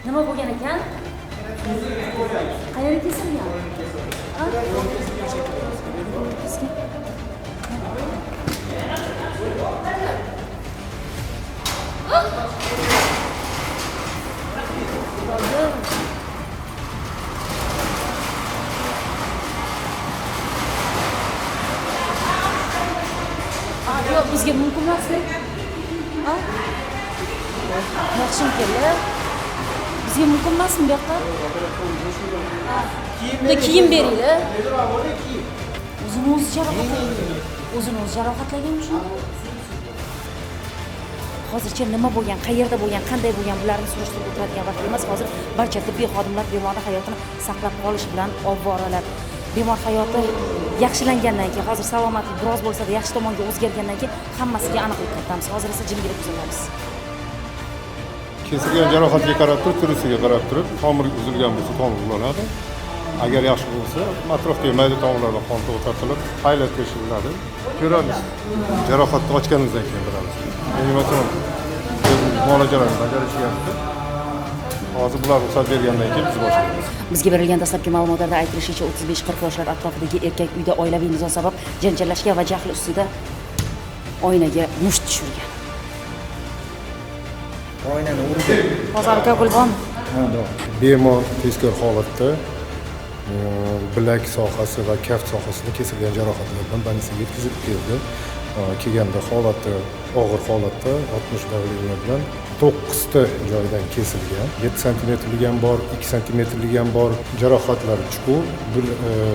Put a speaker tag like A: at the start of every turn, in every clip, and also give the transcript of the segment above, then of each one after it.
A: Nima bo'lgan ekan? Qayerga kesilgan? Ha? Yo'q, bizga mumkin emas. Ha? Yaxshi keldi. Bizga mumkin emasmi bu yoqqa? Kiyim beringlar. O'zini jarohatlagan shu. Hozircha nima bo'lgan, qayerda bo'lgan, qanday bo'lgan bularni surishtirib o'tiradigan vaqt emas. Hozir barcha tibbiy xodimlar bemorning hayotini saqlab qolish bilan ovvoralar. Bemor hayoti yaxshilangandan keyin, hozir salomatlik biroz bo'lsa-da yaxshi tomonga o'zgargandan keyin hammasiga aniqlik kiritamiz. Hozir esa jimgina kuzatamiz.
B: Kesilgan jarohatga qarab turib, turisiga qarab turib, tomir uzilgan bo'lsa tomir ulanadi. Agar yaxshi bo'lsa, atrofdagi mayda tomirlarda qon to'xtatilib, faylat tekshiriladi. Ko'ramiz. Jarohatni ochganimizdan keyin bilamiz. Animatsion muolajalarni bajarishyapti. Hozir bular ruxsat bergandan keyin biz boshlaymiz.
A: Bizga berilgan dastlabki ma'lumotlarda aytilishicha 35-40 yoshlar atrofidagi erkak uyda oilaviy nizo sabab janjallashgan va jahl ustida oynaga musht tushirgan.
C: Oynani urdi.
A: Hozir alkogol bormi?
C: Ha, bor.
B: Bemor tezkor holatda bilak sohasi va kaft sohasida kesilgan jarohatlar bilan больницаga yetkazib keldi. Kelganda holati og'ir holatda 60 davleniya bilan 9 ta joydan kesilgan. 7 santimetrlik ham bor, 2 santimetrlik ham bor. Jarohatlar chuqur,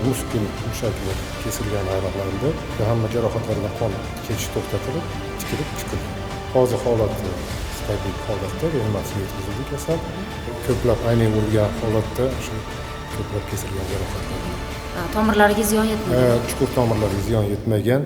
B: muskul mushaklar kesilgan ayroqlarida. Hamma jarohatlardan qon ketish to'xtatilib, tikilib chiqildi. Hozir holati stabil holatda reanimatsiyaga yetkazildi kasal. Ko'plab aynan bo'lgan holatda shu ko'plab kesilgan jarohatlar.
A: Tomirlariga ziyon yetmagan.
B: Chuqur tomirlarga ziyon yetmagan.